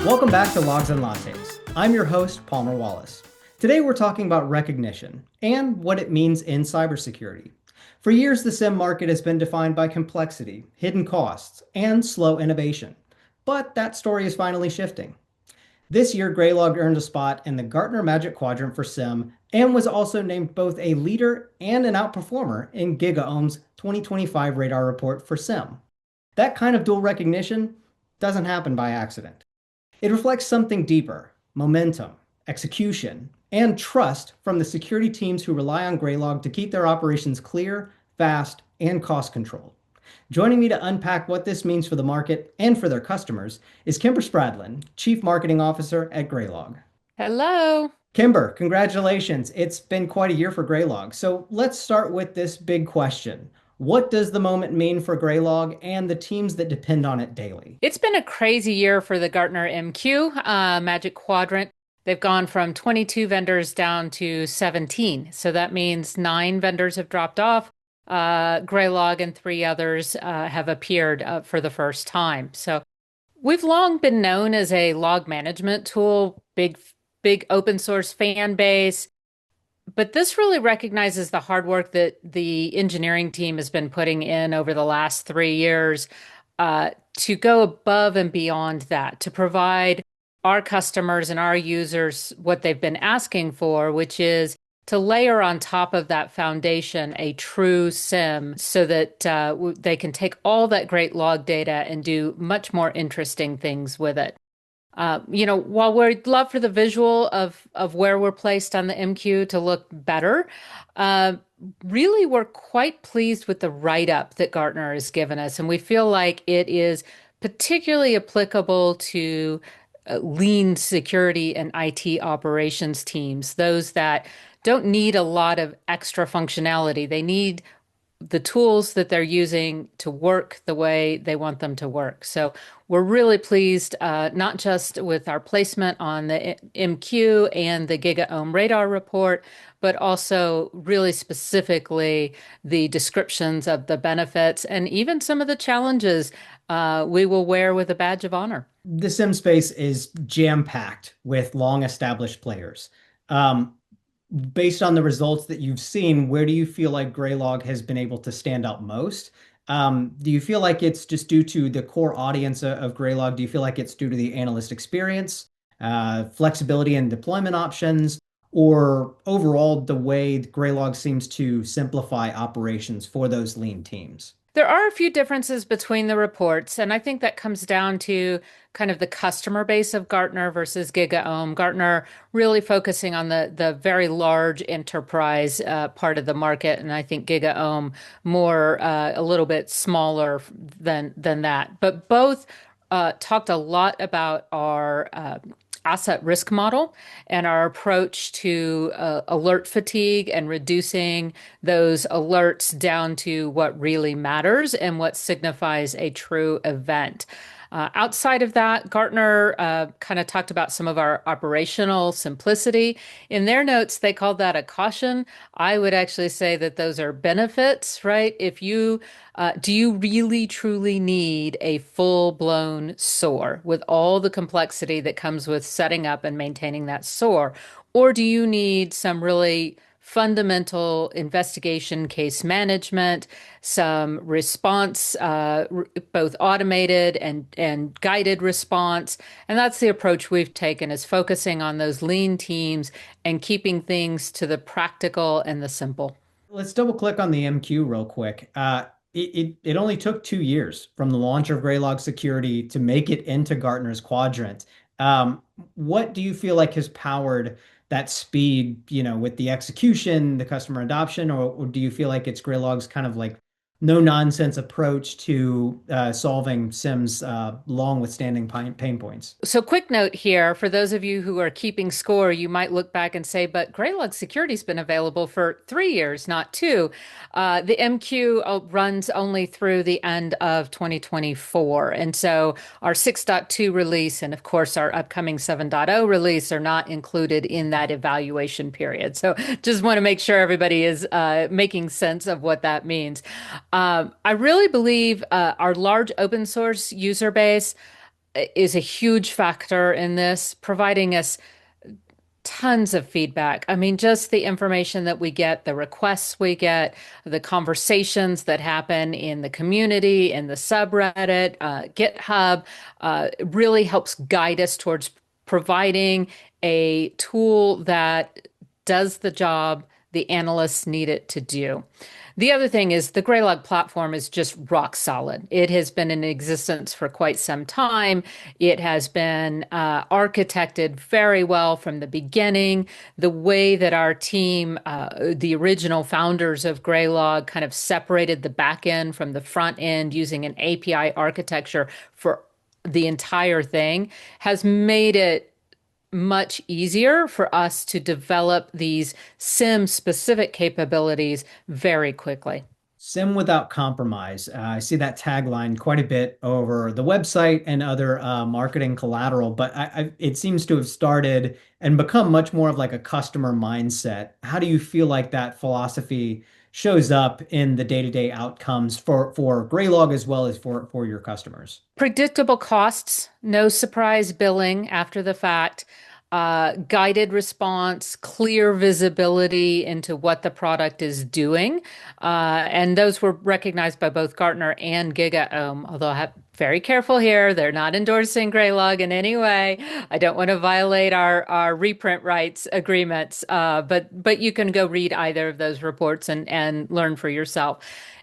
Welcome back to Logs and Lattes. I'm your host, Palmer Wallace. Today we're talking about recognition and what it means in cybersecurity. For years, the SIEM market has been defined by complexity, hidden costs, and slow innovation. But that story is finally shifting. This year, Graylog earned a spot in the Gartner Magic Quadrant for SIEM and was also named both a leader and an outperformer in GigaOm's 2025 Radar report for SIEM. That kind of dual recognition doesn't happen by accident. It reflects something deeper: momentum, execution, and trust from the security teams who rely on Graylog to keep their operations clear, fast, and cost controlled. Joining me to unpack what this means for the market and for their customers is Kimber Spradlin, Chief Marketing Officer at Graylog. Hello. Kimber, congratulations. It's been quite a year for Graylog. So let's start with this big question. What does the moment mean for Graylog and the teams that depend on it daily? It's been a crazy year for the Gartner MQ Magic Quadrant. They've gone from 22 vendors down to 17. So that means 9 vendors have dropped off. Graylog and 3 others have appeared for the first time. So we've long been known as a log management tool, big open source fan base. But this really recognizes the hard work that the engineering team has been putting in over the last 3 years to go above and beyond that, to provide our customers and our users what they've been asking for, which is to layer on top of that foundation a true SIEM so that they can take all that great log data and do much more interesting things with it. While we'd love for the visual of where we're placed on the MQ to look better, uh, really we're quite pleased with the write-up that Gartner has given us, and we feel like it is particularly applicable to lean security and IT operations teams, those that don't need a lot of extra functionality. They need the tools that they're using to work the way they want them to work. So we're really pleased, not just with our placement on the MQ and the GigaOm radar report, but also really specifically the descriptions of the benefits and even some of the challenges we will wear with a badge of honor. The sim space is jam-packed with long-established players. Um, Based on the results that you've seen, where do you feel like Graylog has been able to stand out most? Do you feel like it's just due to the core audience of Graylog? Do you feel like it's due to the analyst experience, flexibility and deployment options, or overall the way Graylog seems to simplify operations for those lean teams? There are a few differences between the reports, and I think that comes down to kind of the customer base of Gartner versus GigaOm. Gartner really focusing on the very large enterprise part of the market, and I think GigaOm more a little bit smaller than that. But both talked a lot about our asset risk model and our approach to alert fatigue and reducing those alerts down to what really matters and what signifies a true event. Outside of that, Gartner kind of talked about some of our operational simplicity. In their notes, they called that a caution. I would actually say that those are benefits, right? If you do you really truly need a full-blown SOAR with all the complexity that comes with setting up and maintaining that SOAR? Or do you need some really fundamental investigation case management, some response, both automated and guided response? And that's the approach we've taken, is focusing on those lean teams and keeping things to the practical and the simple. Let's double click on the MQ real quick. It only took 2 years from the launch of Graylog Security to make it into Gartner's quadrant. What do you feel like has powered that speed, with the execution, the customer adoption, or do you feel like it's Graylog's kind of like no nonsense approach to solving SIM's long withstanding pain points? So, quick note here for those of you who are keeping score, you might look back and say, but Graylog Security's been available for 3 years, not two. The MQ runs only through the end of 2024. And so our 6.2 release and, of course, our upcoming 7.0 release are not included in that evaluation period. So, just want to make sure everybody is making sense of what that means. I really believe our large open source user base is a huge factor in this, providing us tons of feedback. I mean, just the information that we get, the requests we get, the conversations that happen in the community, in the subreddit, GitHub, really helps guide us towards providing a tool that does the job the analysts need it to do. The other thing is the Graylog platform is just rock solid. It has been in existence for quite some time. It has been architected very well from the beginning. The way that our team, the original founders of Graylog, kind of separated the back end from the front end using an API architecture for the entire thing has made it much easier for us to develop these SIM specific capabilities very quickly. SIEM Without Compromise. I see that tagline quite a bit over the website and other marketing collateral, but it seems to have started and become much more of like a customer mindset. How do you feel like that philosophy shows up in the day-to-day outcomes for Graylog as well as for your customers? Predictable costs, no surprise billing after the fact, guided response, clear visibility into what the product is doing. And those were recognized by both Gartner and GigaOm, although I have very careful here. They're not endorsing Graylog in any way. I don't want to violate our reprint rights agreements, but you can go read either of those reports and learn for yourself.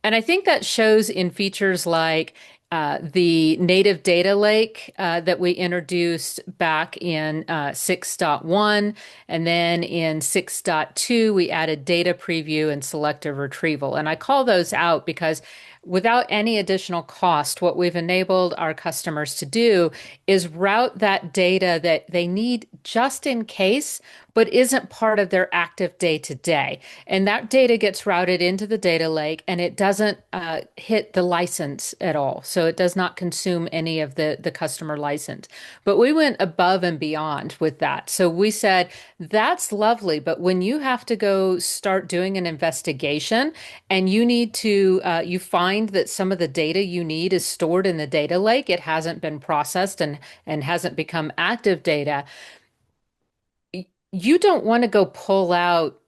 And I think that shows in features like the native data lake that we introduced back in 6.1. And then in 6.2, we added data preview and selective retrieval. And I call those out because without any additional cost, what we've enabled our customers to do is route that data that they need just in case, but isn't part of their active day to day. And that data gets routed into the data lake and it doesn't hit the license at all. So it does not consume any of the customer license. But we went above and beyond with that. So we said, that's lovely. But when you have to go start doing an investigation and you need to, you find that some of the data you need is stored in the data lake, it hasn't been processed and hasn't become active data, you don't want to go pull out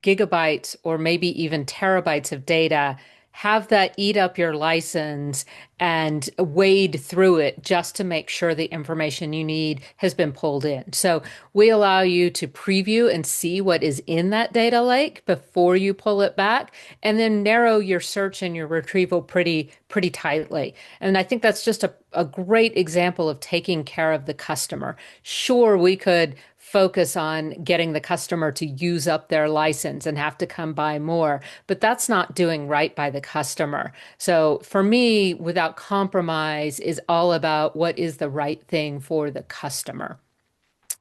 gigabytes or maybe even terabytes of data, have that eat up your license and wade through it just to make sure the information you need has been pulled in. So we allow you to preview and see what is in that data lake before you pull it back, and then narrow your search and your retrieval pretty tightly. And I think that's just a great example of taking care of the customer. Sure, we could focus on getting the customer to use up their license and have to come buy more, but that's not doing right by the customer. So for me, Without Compromise is all about what is the right thing for the customer.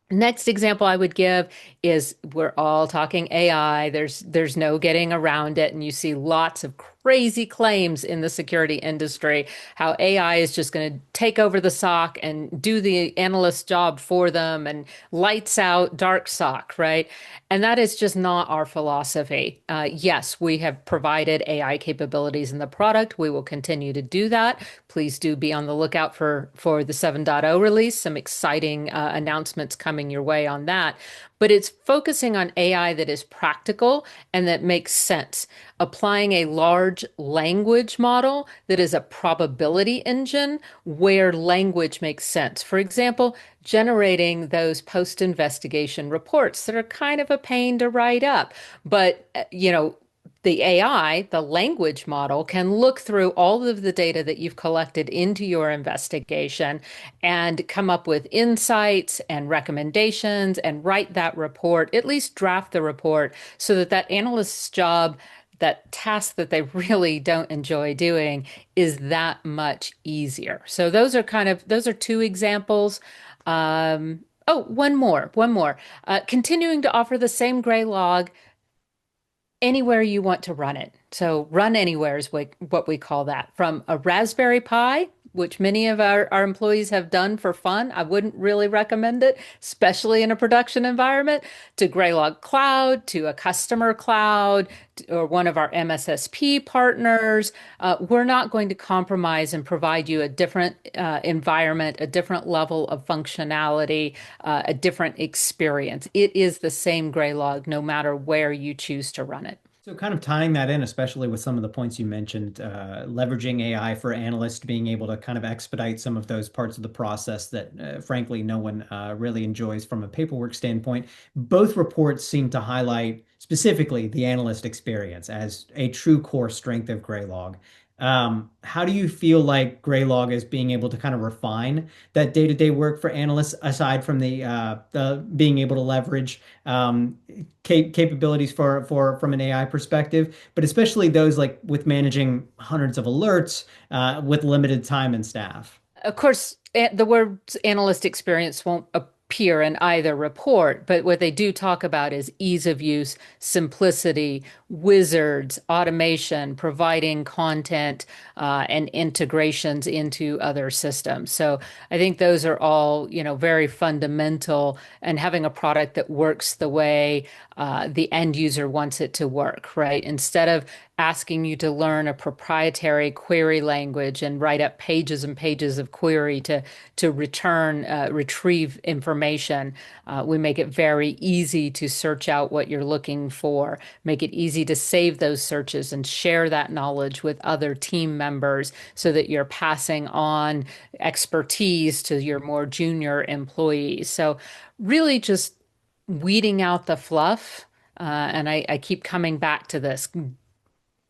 Next example I would give is we're all talking AI. There's no getting around it, and you see lots of crazy claims in the security industry how AI is just going to take over the SOC and do the analyst job for them and lights out dark SOC, right? And that is just not our philosophy. Yes, we have provided AI capabilities in the product. We will continue to do that. Please do be on the lookout for the 7.0 release. Some exciting announcements coming your way on that. But it's focusing on AI that is practical and that makes sense. Applying a large language model that is a probability engine where language makes sense. For example, generating those post-investigation reports that are kind of a pain to write up. But, the AI, the language model, can look through all of the data that you've collected into your investigation and come up with insights and recommendations and write that report, at least draft the report, so that that analyst's job, that task that they really don't enjoy doing, is that much easier. So those are two examples. One more. Continuing to offer the same Graylog anywhere you want to run it. So run anywhere is what we call that. From a Raspberry Pi, which many of our employees have done for fun. I wouldn't really recommend it, especially in a production environment, to Graylog Cloud, to a customer cloud, or one of our MSSP partners. We're not going to compromise and provide you a different environment, a different level of functionality, a different experience. It is the same Graylog no matter where you choose to run it. So, kind of tying that in, especially with some of the points you mentioned, leveraging AI for analysts, being able to kind of expedite some of those parts of the process that, frankly, no one really enjoys from a paperwork standpoint. Both reports seem to highlight specifically the analyst experience as a true core strength of Graylog. How do you feel like Graylog is being able to kind of refine that day-to-day work for analysts, aside from the being able to leverage capabilities from an AI perspective, but especially those like with managing hundreds of alerts with limited time and staff? Of course, the words analyst experience won't appear in either report, but what they do talk about is ease of use, simplicity, wizards, automation, providing content, and integrations into other systems. So I think those are all, very fundamental, and having a product that works the way the end user wants it to work, right? Instead of asking you to learn a proprietary query language and write up pages and pages of query to retrieve information. We make it very easy to search out what you're looking for, make it easy to save those searches and share that knowledge with other team members so that you're passing on expertise to your more junior employees. So really just weeding out the fluff. And I keep coming back to this,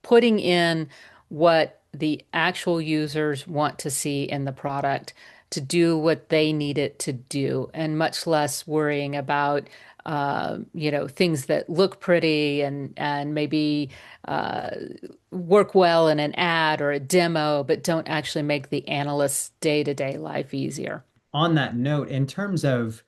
putting in what the actual users want to see in the product to do what they need it to do, and much less worrying about things that look pretty and maybe uh, work well in an ad or a demo, but don't actually make the analyst's day-to-day life easier. On that note, in terms of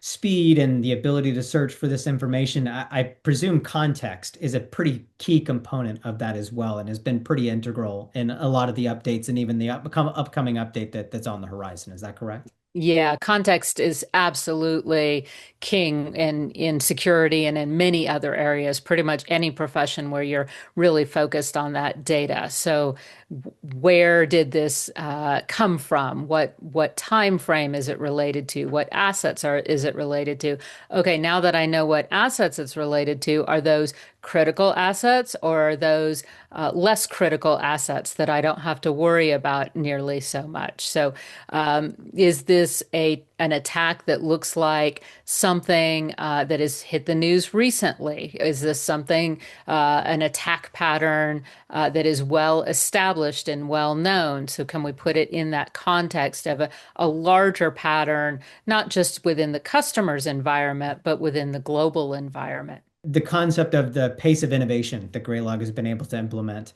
speed and the ability to search for this information, I presume context is a pretty key component of that as well, and has been pretty integral in a lot of the updates and even the upcoming update that's on the horizon. Is that correct? Yeah, context is absolutely king in security and in many other areas, pretty much any profession where you're really focused on that data. So where did this come from? What time frame is it related to? What assets is it related to? Okay, now that I know what assets it's related to, are those critical assets, or are those less critical assets that I don't have to worry about nearly so much? So, is this an attack that looks like something that has hit the news recently? Is this something, an attack pattern that is well established and well known? So can we put it in that context of a larger pattern, not just within the customer's environment, but within the global environment? The concept of the pace of innovation that Graylog has been able to implement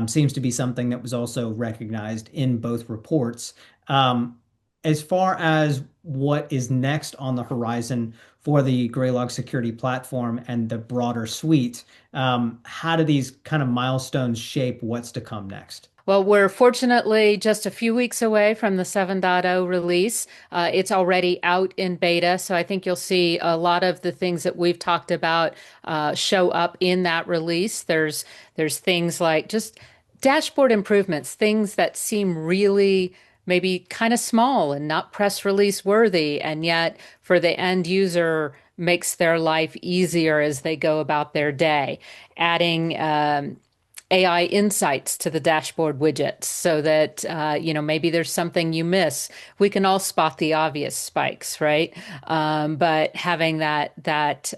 seems to be something that was also recognized in both reports. Um, as far as what is next on the horizon for the Graylog security platform and the broader suite, how do these kind of milestones shape what's to come next? Well, we're fortunately just a few weeks away from the 7.0 release. It's already out in beta, so I think you'll see a lot of the things that we've talked about show up in that release. There's things like just dashboard improvements, things that seem really maybe kind of small and not press release worthy, and yet for the end user makes their life easier as they go about their day. Adding AI insights to the dashboard widgets so that maybe there's something you miss. We can all spot the obvious spikes, right? But having that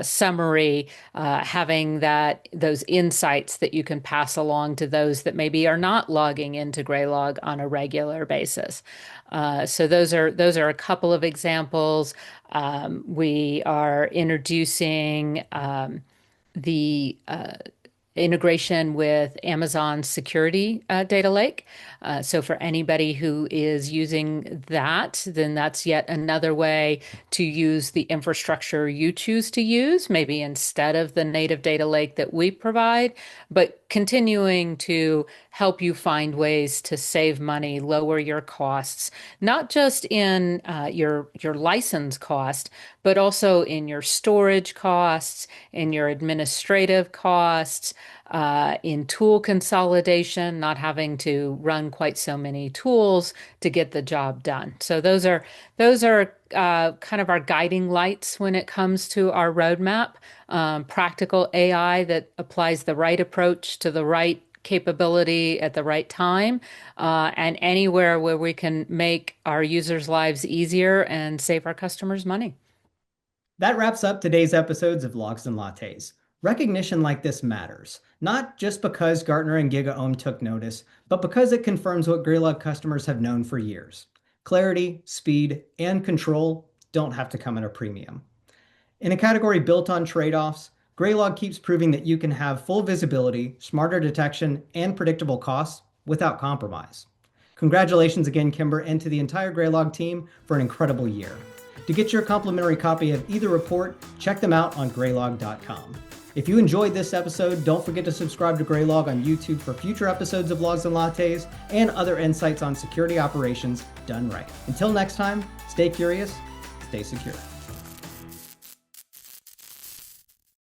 summary, having those insights that you can pass along to those that maybe are not logging into Graylog on a regular basis. So those are a couple of examples. We are introducing the integration with Amazon's security data lake. So for anybody who is using that, then that's yet another way to use the infrastructure you choose to use, maybe instead of the native data lake that we provide. But continuing to help you find ways to save money, lower your costs, not just in your license cost, but also in your storage costs, in your administrative costs, in tool consolidation, not having to run quite so many tools to get the job done. So those are kind of our guiding lights when it comes to our roadmap. Practical AI that applies the right approach to the right capability at the right time, and anywhere where we can make our users' lives easier and save our customers money. That wraps up today's episodes of Logs and Lattes. Recognition like this matters, not just because Gartner and GigaOm took notice, but because it confirms what Graylog customers have known for years. Clarity, speed, and control don't have to come at a premium. In a category built on trade-offs, Graylog keeps proving that you can have full visibility, smarter detection, and predictable costs without compromise. Congratulations again, Kimber, and to the entire Graylog team for an incredible year. To get your complimentary copy of either report, check them out on Graylog.com. If you enjoyed this episode, don't forget to subscribe to Graylog on YouTube for future episodes of Logs and Lattes and other insights on security operations done right. Until next time, stay curious, stay secure.